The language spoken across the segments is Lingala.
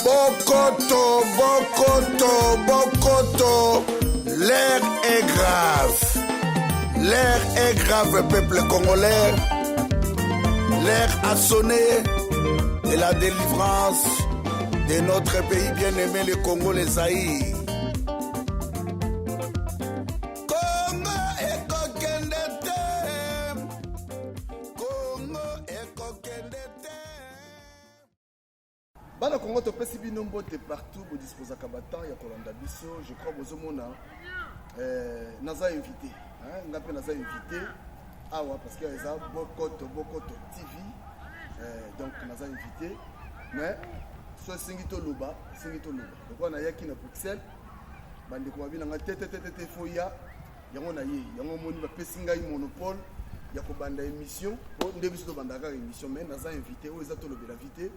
Bokoto, Bokoto, Bokoto. L'air est grave. L'air est grave, peuple congolais. L'air a sonné et la délivrance de notre pays bien-aimé, le Congo, les Zaïre. Bana Congo to pesi bino mbote partout bo disposa kabata ya kolanda biso. Je crois bozomona naza invité ngape naza invité awa parce que eza Bokoto TV donc naza invité mais so singito loba donc na yaki na Bruxelles bandi ko babina nga tete foya yango na ye yango moni ba pesi ngai monopole ya ko banda émission bo ndebiso to banda ka émission mais naza invité o eza to lobela invité.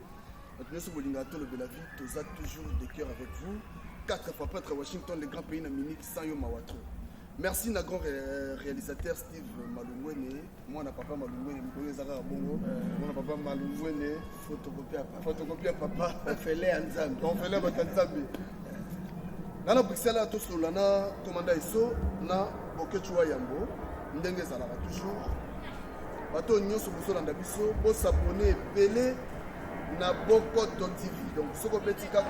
Nous sommes toujours de cœur avec vous. 4 fois prêtre Washington, le grand pays d'Amérique, sans Yomawatro. Merci à grand réalisateur Steve Malungwene. Moi, on papa Malungwene, mon papa Malungwene, photocopie à papa. On fait les ensemble. On fait les ensemble. Dans la Bruxelles, tout sur l'ana, commandant Isso, na Okechua Yambo, Ndenge Zalava toujours. Bato Nyoso Boussolanda Bisso, pour s'abonner, belé. Na Bokoto TV, donc ce qu'on peut dire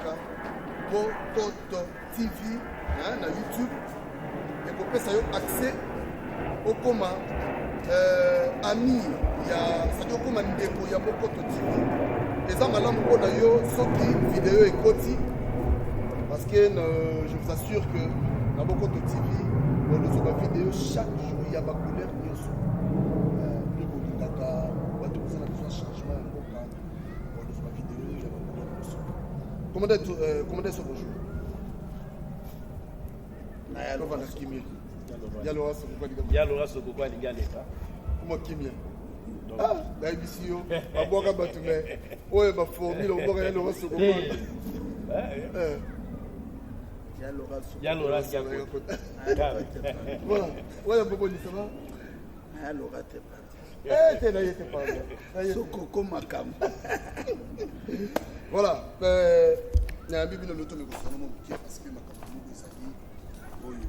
Bokoto TV na YouTube et qu'on peut accès au comment ami ça dit au comment ndeko ya Bokoto TV et ça malamu on a yo soki vidéo et koti parce que je vous assure que na Bokoto TV on nous a vidéo chaque jour il y a ma couleur nyoso biko lingaka watu kusana besoin changement comment est-ce bonjour? Yalora Sokoko Aligaleta. Comment Kimia? Ah, Daibisio, Aboga Batume. Ouais, ma formule, on va Yalora Sokoko. Yalora Sokoko. Voilà. Ouais, Bobo dit ça va? Yalora t'es pas. Sokoko Makam. Voilà, na bibi na loto me ko sono mo ki parce que makamu ko sali oyo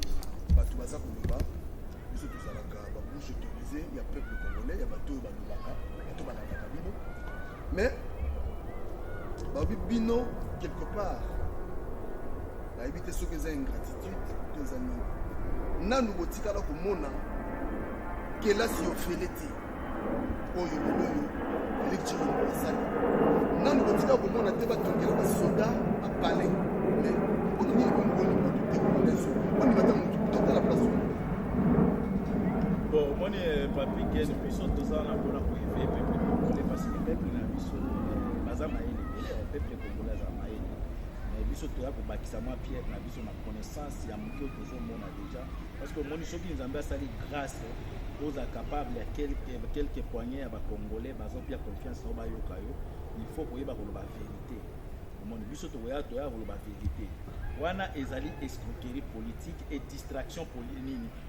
batu baza ko loba biso to salaka ba bouche autorisée ya peuple congolais ya bato ba lobaka bato ba laka bino mais ba bino quelque part la éviter ce que c'est ingratitude deux amis nanu botika la ko mona que là si oféleti oyo loyo lecture ko sali nanu botika ko mona te batongela ba soda a palais mais on dit que on tout la place bon moi ne papi que le puissant de ça na pour la peuple congolais parce que peuple na biso bazama ile peuple congolais bazama ile mais biso to ya ko bakisa moi pierre na biso na connaissance ya mko tozo mona déjà parce que moni soki nzambe asali grâce aux capables ya quelques poignées ya ba congolais bazo bien confiance au bayoka yo. Il faut que la vérité. Mon biso to ya la vérité. Wana ezali escroquerie politique et distraction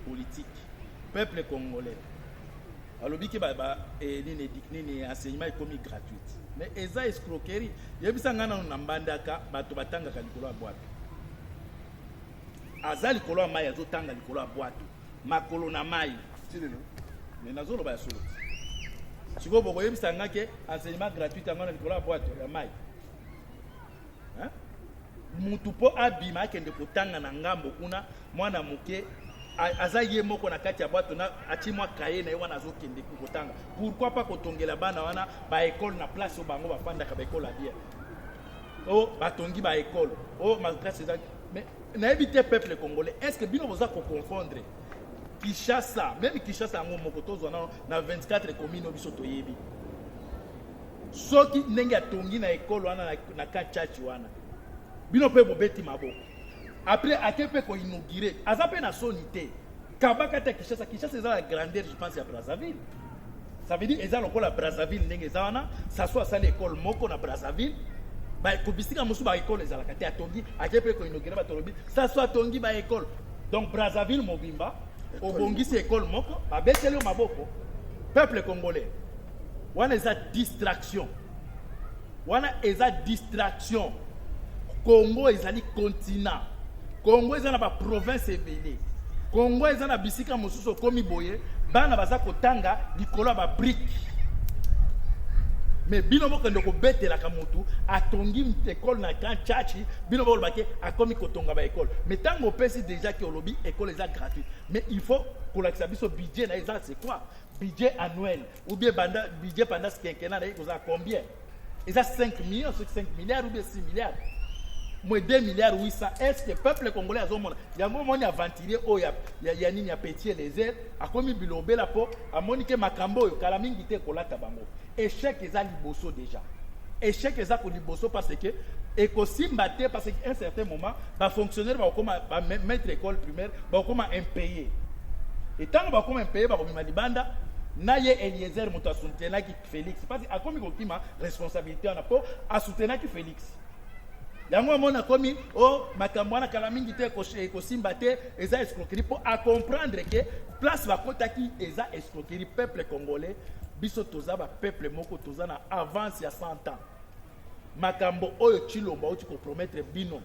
politique. Peuple congolais. Alobi ke ba ni enseignement économique gratuit. Mais eza escroquerie. Yebisa ngana na mbandaka bato batanga ka likolo ya boîte. Azali likolo ya mai azo tanga likolo ya boîte. Makolo na mai. Mais nazo lo ba solo. Si vous voyez que c'est enseignement gratuit dans la boîte de maille. Mutupo abima kende kotanga na ngambo kuna mwana muke azaye moko na kati ya boîte na atimwa kaye na wana azokende kotanga. Pourquoi pas kotongela bana wana ba école na place au bango bafanda ka ba école à bien. Oh batongi ba école. Oh ma classe mais na éviter peuple congolais. Est-ce que bino boza ko confondre Kishasa, même Kishasa en Mokotozo na 24 communes au bisoto yebi. Soki ndenge atongi na école wana na kachachi wana. Bino pe bobeti maboko. Après akepe ko inaugurer, azape na sonité. Kabaka ta Kishasa eza la grandeur je pense à Brazzaville. Ça veut dire eza lokola Brazzaville ndenge eza wana, ça soit ça l'école moko na Brazzaville. Ba ko bisika musu ba école eza la kati atongi, akepe ko inaugurer ba tolobi, ça soit tongi ba école. Donc Brazzaville mobimba au bongisi école moko babeteli maboko peuple congolais wana eza distraction Congo ezali continent. Congo ezana ba province ebele. Congo ezana bisika mosusu komi boye, bana baza kotanga likolo ba brique. Mais bino moko ndoko betela ka mutu atongi école na kan chachi bino bolo bake akomi kotonga ba école. Mais tango pesi déjà que olobi école est gratuite. Mais il faut pour l'accès biso budget na ça c'est quoi? Budget annuel ou bien budget pendant ce quinquennat na ikoza combien? Et ça 5 millions, 5 milliards ou bien 6 milliards. Moi 2 milliards 800. Est-ce que le peuple congolais a zomona? Ya moni aventuré o ya nini ya petit les airs akomi bilobe la po amonike makambo yo kala mingi te kolata bango. Échec eza liboso déjà. Échec eza ko liboso parce que ekosimba te parce qu'à un certain moment ba fonctionnaire ba koma ba maître école primaire ba koma impayé. Et tant ba koma impayé ba komima libanda na ye Eliezer moto asoutenaki Félix parce que akomi kokima responsabilité na po asoutenaki Félix. Yango mona komi o makambo na kala mingi te ekosimba te eza escroquerie pour à comprendre que place ba kotaki eza escroquerie peuple congolais biso toza ba peuple moko toza na avance ya 100 ans. Makambo oyo chilomba oti ko promettre bino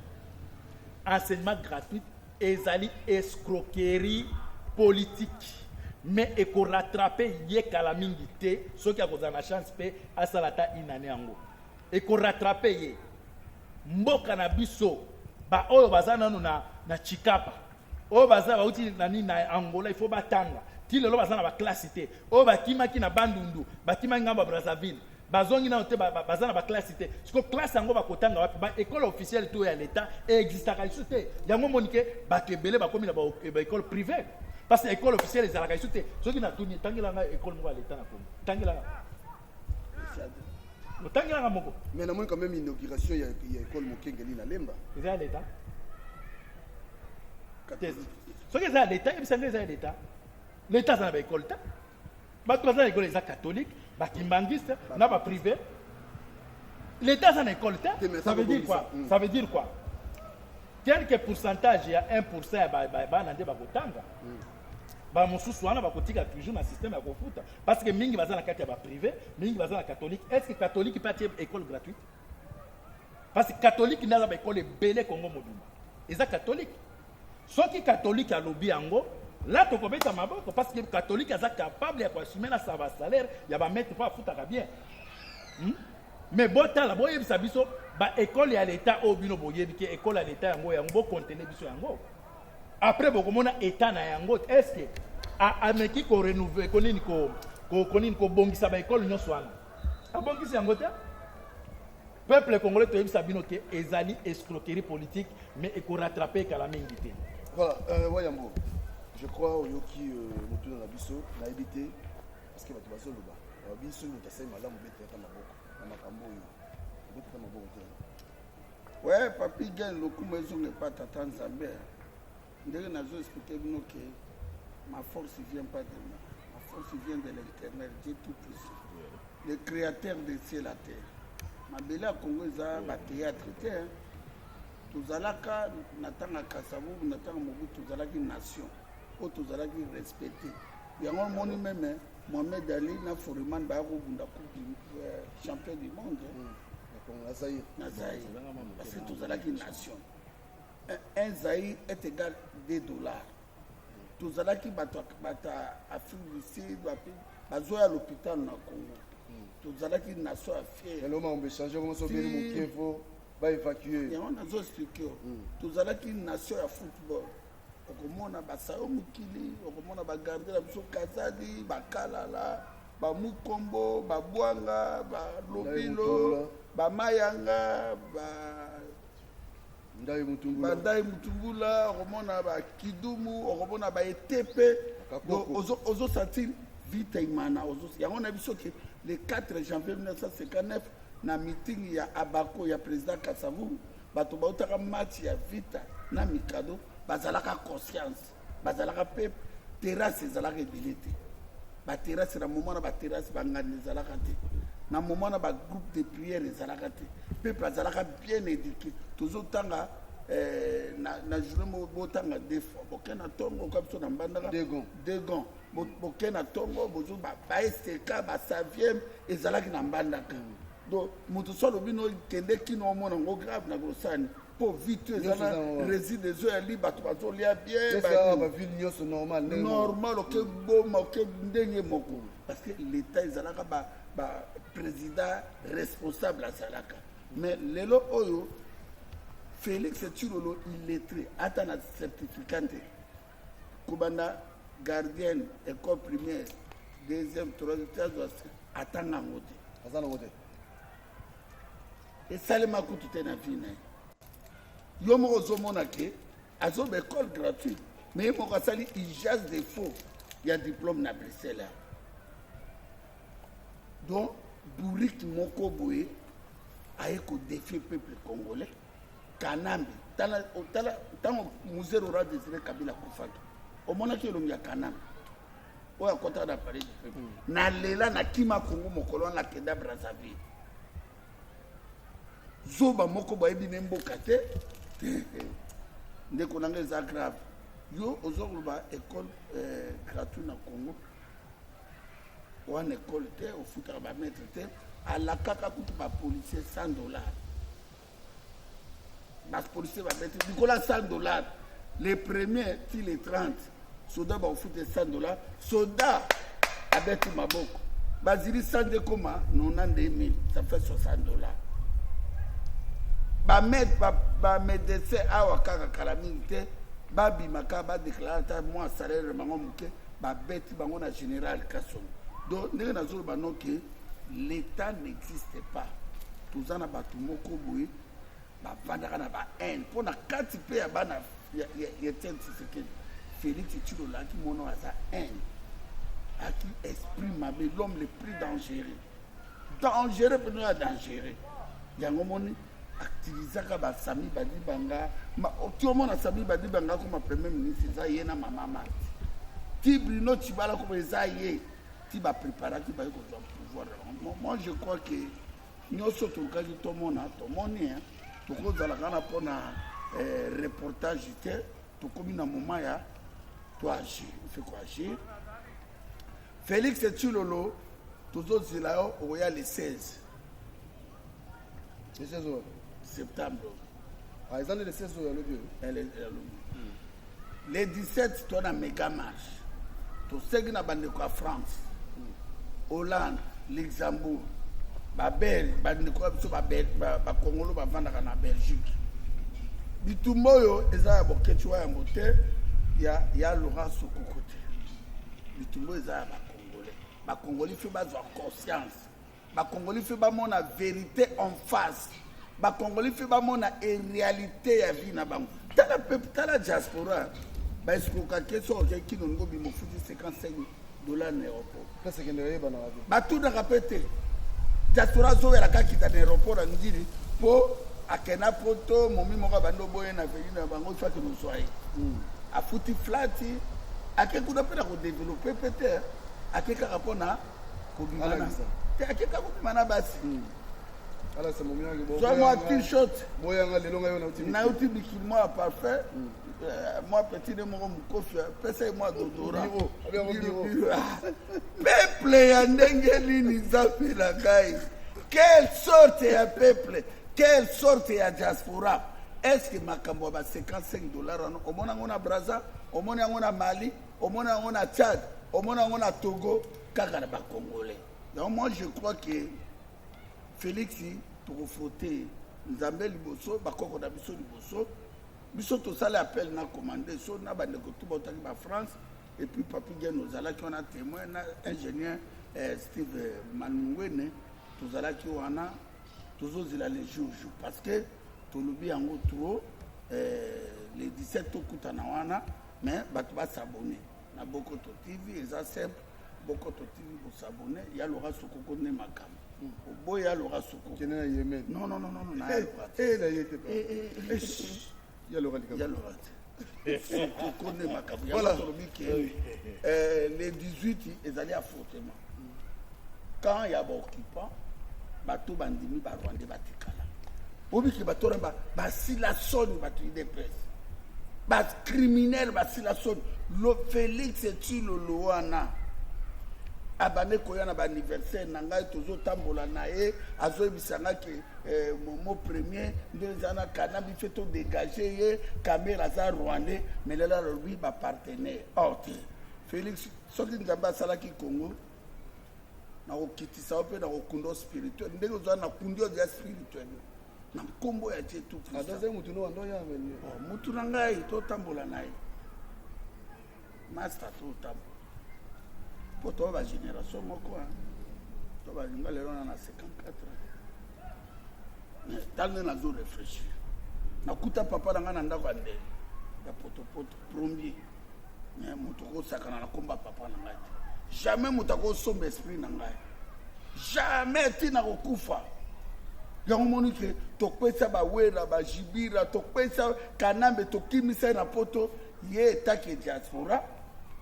enseignement gratuit ezali escroquerie politique. Mais et qu'on rattrape yé kala mingi te ceux qui a posé la chance pe asalata inane yango et qu'on rattrape yé mboka na biso ba oyo bazana na Chikapa oyo bazana bauti na Angola il faut batanga ti lelo bazana ba classité oyo bakimaki na Bandundu bakimaki ngamba Brazzaville bazongi na ote bazana ba classité siko classe yango bakotanga wapi ba école officielle to ya l'état existaka isute yango monike ba kebele ba komi na ba école privée parce que l'école officielle est à la caïsoute. Ce qui n'a tout ni tangi la école moi l'état na comme tangi la. Le tangi la moko. Mais na quand même inauguration il y a école Mokengeli na Lemba. C'est à l'état. Ce qui est à l'état, il s'en est à l'état. L'état ça na école ta. Ba toi ça école est catholique, ba kimbangiste, na ba privé. L'état ça na école ta. Ça veut dire quoi? Ça veut dire quoi? Quelques pourcentage il y a 1% ba na ndeba kotanga. Ba mosusu wana bakotika toujours na système ya kofuta parce que mingi baza na kati ya ba privé mingi baza na catholique. Est-ce que catholique peut être école gratuite? Parce que catholique n'a pas école belé Congo moduma eza catholique soki catholique a lobby yango là to kobeta maboko parce que catholique aza capable ya assumer na sa salaire ya ba mettre pas futa bien. Mais bota la boye bisa biso ba école ya l'état au bino boyebi ke école ya l'état yango yango contenir biso yango. Après bokomona état na yango est-ce que a meki ko renouveler konini ko bongisa ba école nyonso wana a bongisa yango te peuple congolais to yebisa bino ke ezali escroquerie politique mais eko rattraper kala mingi te. Voilà wayambo je crois oyoki motu na biso na ebité parce que bato bazo loba biso moto asai malamu beteka maboko na makambo oyo beteka maboko te. Ouais papi gagne le coup maison n'est pas tata Nzambe. Ndenge nazo expliquer bino que ma force vient pas de moi. Ma force vient de l'Éternel, Dieu tout puissant. Le créateur des cieux et la terre. Ma belle Congo za ba théâtre te. Tozalaka natanga kasabu natanga mobutu tozalaki nation. O tozalaki respecté. Yango moni même Mohamed Ali na Foreman ba ko bunda coupe champion du monde. Nazaïr. Parce que tozalaki nation. Un Zaïre est égal à $2. Tous ceux qui battent Afrique du Sud, bazoya à l'hôpital na Congo. Tous ceux qui nation a fait. Et là on peut changer comment ça vient mon Kievo va évacuer. Et on a zo expliqué. Tous ceux qui nation a football. Okomona basayo mukili, okomona ba garder la biso Kazadi, ba Kalala, ba Mukombo, ba Bwanga, ba Lobilo, ba Mayanga, ba Ndai Mutumbula, Romona ba Kidumu, Romona ba Etepe, ozo sentir vite imana, ozo. Ya on a vu que le 4 janvier 1959 na meeting ya Abako ya président Kasavu, bato ba utaka match ya vita na Mikado, bazalaka conscience, bazalaka peuple, terrasse zalaka bilité. Ba terrasse na moment na ba terrasse bangani zalaka te. Na moment na ba groupe de prière zalaka te. Peuple azalaka bien éduqué. Toujours tanga na journée botanga deux fois. Bokena tongo comme ça na mbandaka. Degon. Bokena tongo bozo ba STK ba savième ezalaki na mbandaka. Donc mutu solo bino kende kino mona ngo grave na grosani. po vite ezana réside ezo ya li bato bazolia bien baville nyonso normal oke boma oke ndenge moko parce que l'état ezalaka président responsable azalaka mais lelo oyo Félix Tshilolo illettré ata na certificat te kobanda gardienne école primaire deuxième troisième atanga ngo te azana ngo te esalema kutu te na vie na ye yo moko ozomona ke azoba école gratuite mais ye moko asali ijaz de faux ya diplôme na Bruxelles donc bourrique moko boye aye kodéfier peuple congolais Kanambi ntango musée Laurent Désiré Kabila kufaki omonaki elongi ya Kanambi oyo akota na palais du peuple na lela na kima Congo mokolo wana akenda Brazzaville zoba moko bayebi ne mboka te ndeko nanga eza grave yo ozokoloba école gratuite na Congo wana école te ofutaka bamaître te alakaka kutu bapolicier $100 bapolicier babete likola $100 les premiers ti les 30 soda baofute $100 soda abeti maboko bazili 100 ekoma 92 000 ça fait $60 bamédecin awa kaka kala mingi te babimaka badeklare ata mwa salaire bango moke babeti bango na général Kasongo donc ndenge nazoloba noke l'état n'existe pas toza na bato moko boye bavandaka na bahaine mpo na kati mpe ya bana ya Etienne Tshisekedi Félix Tshilolo aki mono aza haine aki esprit mabe l'homme le plus dangereux mpe ya dangereux yango moni aktivisaka basami badibanga tiomona sami badibanga koma premier ministre eza ye na mama mati ti Bruno Tshibala koma eza ye ti bapreparaki baye kozwa pouvoir moi je crois que nyonso tolukaki tomona tomoni tokozalaka na mpona reportage te tokomi na moment ya toagir ife koagir Félix Tshilolo tozozela yo okoya le 16 septembre ezali le 16 oyo alobi le 17 tona méga marche tosengi na bandeko ya France Hollande Luxembourg babel bandeko ya biso bakongolo bavandaka na Belgique bitumba oyo eza ya bokeciwa ya mote ya Laurent Sokoko te bitumba oyo eza ya bakongoli fe bazwa conscience bakongoli fe bamona vérité en face bakongoli fe bamona réalité ya vie na bango tala peuple tala diaspora baesikoka keso oke kino ngo bimofuti $55 na aéroport batunaka mpe te diaspora azowelaka kita na aéroport angili mpo akenda poto momi moko abandi oboye na veli na bango faki nozwa ye afuti flati ake kuna mpe na kodevelope mpe te ake kaka mpona kobimana te ake kaka kobima na basi zwa mwa t-shirt nauti bikili mwa ya parfait mwa petite moko mokofi pesa ye mwa dodora peuple ya ndenge nini nzambe na ngai quelle sorte ya peuple quelle sorte ya diaspora est-ce que makambo ya $55 wana omona yango na Brazza omona yango na Mali omona yango na Tchad omona yango na Togo kaka na bakongolais donc moi je crois que Félix tokofrote nzambe liboso bakoko na biso liboso biso tosala appel na commandé so na bandeko tu bautaki ba France et puis papi Gen ozalaki wana témoin na ingénieur Steve Manungwene tozalaki wana tozozela les jours parce que tolobi yango trop les 17 tokutana wana mais bato basabone na Bokoto TV eza simple Bokoto TV bosabone ya Laurent Sokoko ne makambo oboya Laurent Sokoko kene na Yemen non na yete pas ya Laurent Sokoko ne makambo ya tolobi ke les 18 ezali à fortement quand il y a ba occupant bato bandimi ba Rwanda batikala obiki bato ramba basila soni bato idepes bas criminel basila soni lo Félix Tshilolo wana abane koya na ba anniversaire na ngai tozotambola na ye azoyebisanga ke Momo premier deux ans Kanambe fait tout dégager ye caméra za rwandais mais là lui ba partenaire orte Félix soki nzamba sala ki Congo na okitisa ope na okundo spirituel ndenge zo na kundio ya spirituel na kombo ya tie tout ça adaze mutu no ando ya meni mutu na ngai to tambola naye master to tambola po to ba génération moko to ba lelo na 54 Dans la zone réfléchir. Nakuta papa na ngana ndako ande. Ya potopoto premier. Mais mutoko sakana na komba papa na ngai. Jamais mutako sombe esprit na ngai. Jamais tina kokufa. Ya ngomoni ke tokpesa ba wera ba jibira tokpesa kanambe tokimisa na poto ye take diaspora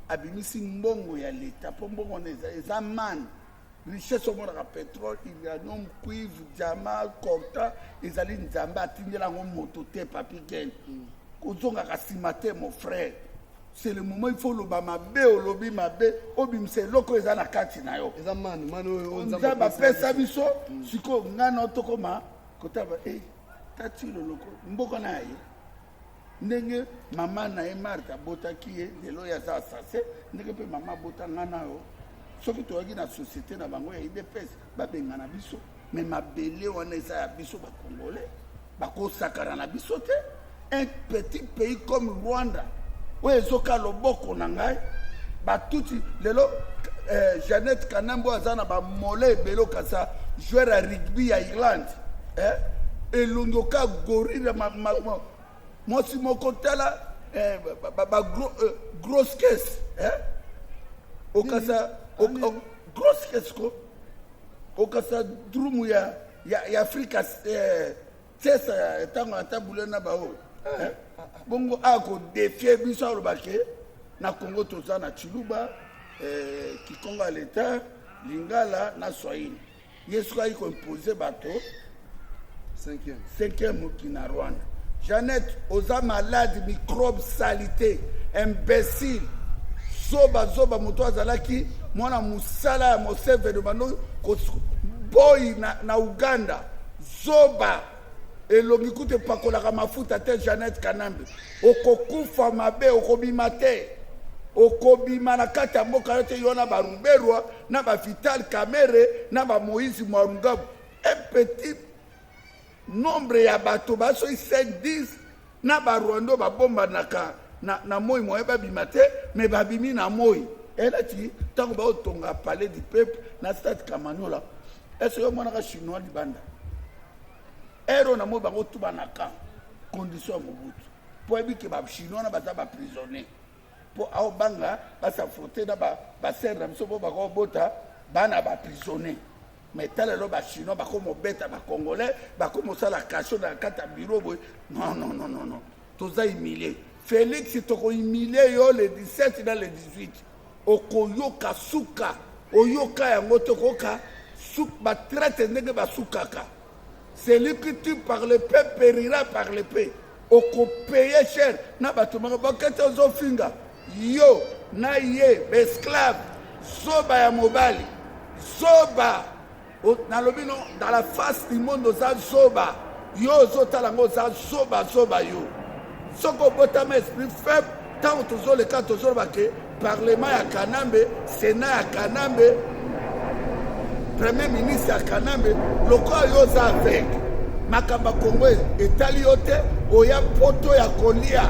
abimisi mbongo ya leta po mbongo eza man. Richesse au monde à pétrole, uranium, cuivre, diamant, coltan, ils allaient nous embêter dans mon mototé, papi gain. Kozonga kasimate mon frère. C'est le moment il faut le bamabe au lobby mabe, obim c'est loko ils ana kati na yo. eza man On zamba pesa biso, siko ngana tokoma, kotaba tati le loko, mboko na ye. Ndenge mama na e Martha botaki ye, lelo ya za assassin, ndenge pe mama bota ngana yo. Sauf que tu as une société dans bango ya IDPS ba bengana biso mais mabele wana eza ya biso ba congolais ba ko sakara na biso te un petit pays comme Rwanda où ezoka loboko na ngai ba tuti lelo Jeannette Kanambo azana ba mole belo kasa joueur à rugby à Irlande elondoka gorilla moi si mon côté là grosse caisse au kasa grosse question au kasa drumu ya Afrika tesa tango atabule na bao bongo ako défier biso lobake na Congo toza na Chiluba Kikonga l'état Lingala na Swahili yesu ai ko imposer bato 5e qui na Rwanda Jeannette oza malade microbe salité imbécile zoba moto azalaki mwana musala ya Moseve de bano boy na Uganda zoba elongi kute pakolaka mafuta te Jeannette Kanambe okokufa mabe okobima te okobima na kati ya mboka yote yona barumberwa na ba Vital Kamerhe na ba Moïse Mwarungabu un petit nombre ya bato baso 5-10 na ba Rwanda ba bomba na moi ba bima te mais ba bimi na moi elle dit tant que ba otonga palais du peuple na stade Kamanola est-ce que mona ka chinois libanda ero na mo ba otuba na ka condition mobutu po ebiki ba chinois na baza ba prisonnier po au banga ba s'affronter na ba serre biso po ba ko bota bana ba prisonnier mais talelo ba chinois ba ko mo beta ba congolais ba ko mo sala cacho na kata bureau boy non toza humilié Félix toko humilié yo le 17 dans le 18 okoyoka suka oyoka yango tokoka suk ba traite ndenge ba sukaka celui qui tue par le paix périra par le paix oko payer cher na bato bakata ozofinga yo na ye esclave zoba ya mobali zoba na lobino dans la face du monde oza zoba yo ozotala ngo oza zoba yo soko botama esprit faible tant tozo le cas tozo bake parlement ya Kanambe sénat ya Kanambe premier ministre ya Kanambe lokola yo za avec makamba Congo etali yote oya poto ya kolia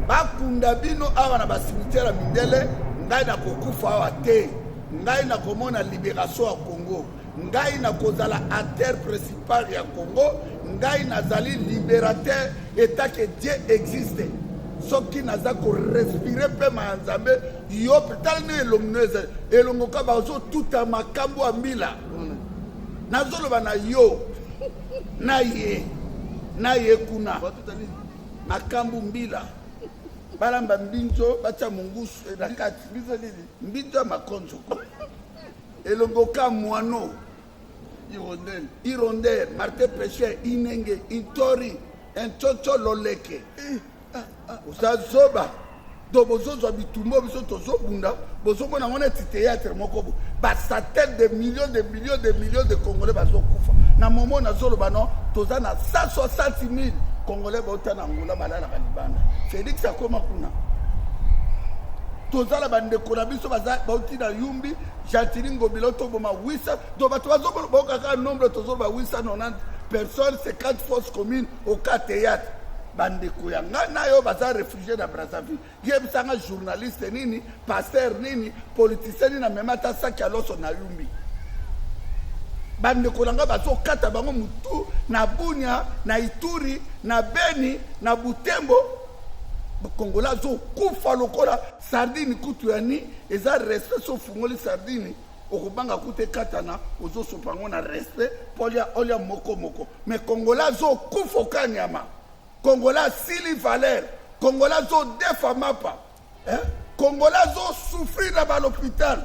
bakunda bino awa na basimitiere mindele ngai na kokufa awa te ngai na komona libération ya Congo ngai na kozala acteur principal ya Congo ngai nazali libérateur état que Dieu existe soki naza ko respirer pe manzambe yo petali ne elomneze elongoka bazo tuta makambo ambila nazoloba na yo na ye kuna makambo mbila balamba mbinzo bacha mungusu na kati mbinzo makonzo ko elongoka mwano hirondelle Martin Péché inenge intori enchocho loleke usazoba do bozozo bitumbo biso tozobunda bozomona ngona théâtre moko ba centaines de millions de Congolais bazokufa na momo na zoloba non toza na 160 000 Congolais bauta na Angola balala balibana. Félix akoma kuna. Toza la bande kona biso bauti na Yumbi, Jatiringo biloto boma 800. Do bato bazo boka nombre tozo ba 890 personnes, 50 forces communes au cas théâtre. Bande koyanga na yo baza réfugié na Brazzaville. Yebisanga journaliste nini, pasteur nini, politicien nini na memata saki aloso na Yumbi. Bande kolanga bazo kata bango mutu na Bunia, na Ituri, na Beni, na Butembo. Kongola zo kufa lokola sardine kutu yani eza respect so fungoli sardine okubanga kute katana ozo sopango na respect polia olia moko moko mais Kongola zo kufa kanyama Kongola sili valeur Kongola zo defa mapa Kongola zo souffrir na l'hôpital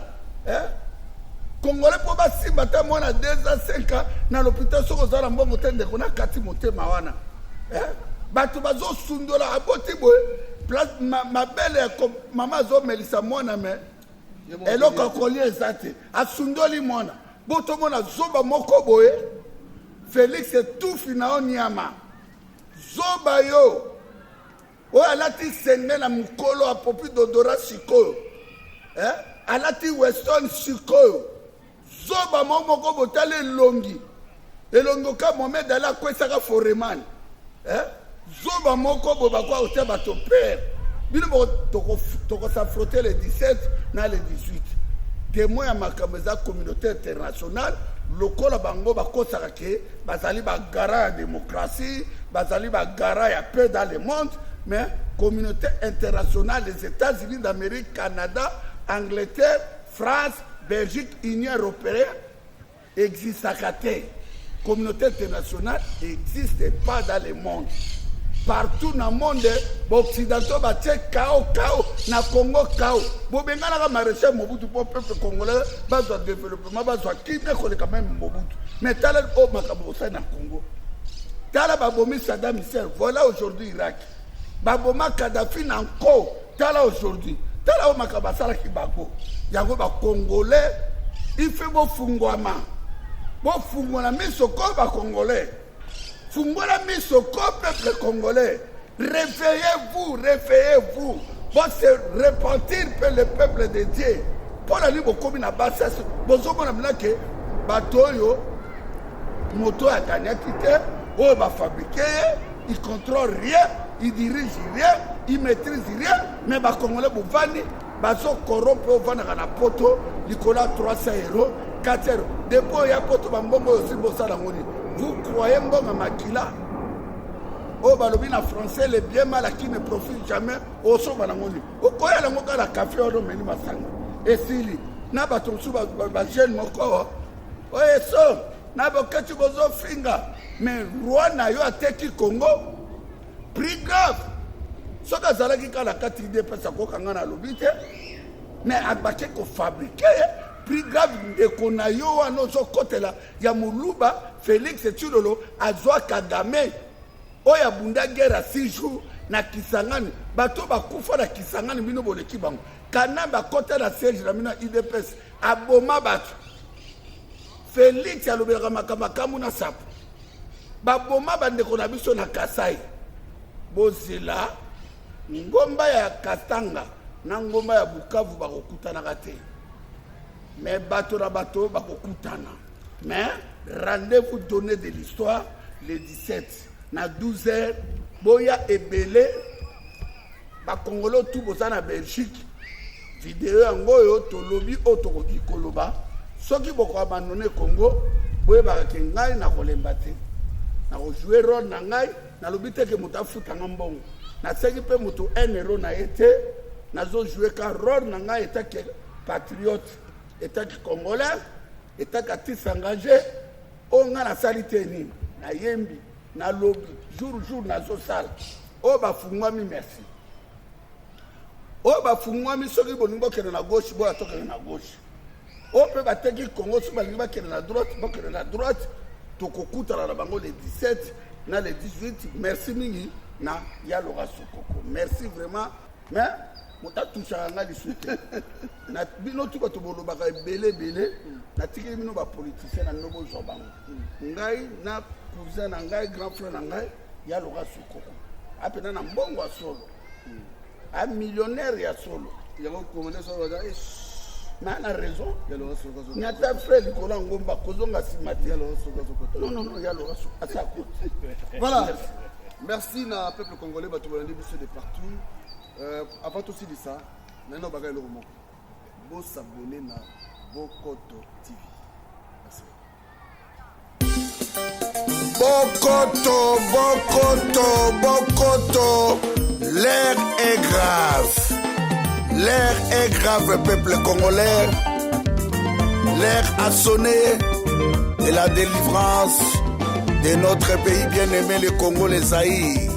Congolais pour basimba ta mona 2 ans 5 ans na l'hôpital soko zala mbongo tende kona kati motema wana bato bazo sundola aboti boy place ma belle maman zo melisa mona me eloko kolie ezate asundoli mona boto mona zoba moko boye Félix tout fina onyama zoba yo o alati sende na mukolo apopi dodora sikoyo alati Weston sikoyo zoba moko botale longi elongo ka Mohamed ala kwesaka foreman zoba moko boba kwa ote bato père bino toko sa frotter le 17 na le 18 témoin ya makambo za communauté internationale lokola bango bakosaka ke bazali bagara ya démocratie bazali bagara ya paix dans le monde mais communauté internationale les États-Unis d'Amérique Canada Angleterre France Belgique Union européenne existaka te communauté internationale n'existe pas dans le monde. Partout dans le monde, les Occidentaux battent chaos na Congo chaos. Bo bengala ka maréchal Mobutu pour peuple congolais, besoin de développement, besoin qui ne connaît quand même Mobutu. Mais tala o makabo ça na Congo. Tala babomi Saddam Hussein, voilà aujourd'hui Irak. Baboma Kadhafi na encore, tala aujourd'hui. Tala o makaba sala ki bako. Yango ba Congolais, il fait bo fungwama. Bo fungwana misoko ba Congolais. Fungola misoko peuple congolais. Réveillez-vous, réveillez-vous. Pour se repentir pour le peuple de Dieu. Pour la libre commune à Bassas, bozo mona mnake batoyo moto a gagné quitté, on va fabriquer, il contrôle rien, il dirige rien, il maîtrise rien, mais ba congolais bovani bazo corrompre au vana na poto, Nicolas 300 €, 4 €. Depuis il y a poto bambongo aussi bossa la ngoni. Vous croyez mbonga makila? Oh balobi na français les bien mal qui ne profitent jamais au so banangoni. O koya la ngoka la café o meni masanga. Esili na batonsu ba jeune moko. O eso na bokati bozo finga. Mais Rwanda yo ateki Congo. Prix grave. Soka zalaki kala kati de pesa ko kangana lobite. Mais abake ko fabriquer prix grave de konayo wana zo kotela ya muluba Félix Tshilolo azwa Kagame. Oya bunda guerre 6 jours na Kisangani bato bakufa na Kisangani bino boleki bango kanamba kota na siège na mina IDPS aboma bato Félix alobelaka makamakamu na sapo baboma bandeko na biso na Kasai bozela ngomba ya Katanga na ngomba ya Bukavu bakokutana te mais bato na bato bakokutana mais rendez-vous donné de l'histoire le 17 na 12 h boya ebele ba Congolo tout boza na Belgique vidéo yango yo tolobi otokoki koloba soki boko abandonner Congo boye ba ke ngai na kolemba te na ko jouer rôle na ngai na lobi te ke mutafuta ngambongo na seki pe mutu 1 € na été na zo jouer ka rôle na ngai eta ke patriote eta ki congolais eta ka tis engagé o nga na salite ni na yembi na lobby jour na zo sala o ba fungwami merci o ba fungwami soki boningo kena na gauche bo atoka na gauche o pe bateki Congo so balingi bakena na droite bakena na droite tokokutana na bango le 17 na le 18 merci mingi na yalo rasokoko merci vraiment mais mota toucha nga lisute na bino tuko to bolobaka belé natikeli bino bapoliticien na nno bozwa bango ngai na cousin na ngai grand frère na ngai ya loka sukoko apena na mbongo ya solo a millionnaire ya solo yango komande so waza na na raison ya loka soko ni ata frère likolo ya ngomba kozonga nsima te ya loka soko non ya loka soko asa kote voilà merci na peuple congolais bato balandi biso de partout avant aussi de ça nano baga eloko moko bo s'abonner na Bokoto TV merci. Bokoto, l'air est grave. L'air est grave, peuple congolais. L'air a sonné et la délivrance de notre pays bien-aimé, le Congo, les Zaïre.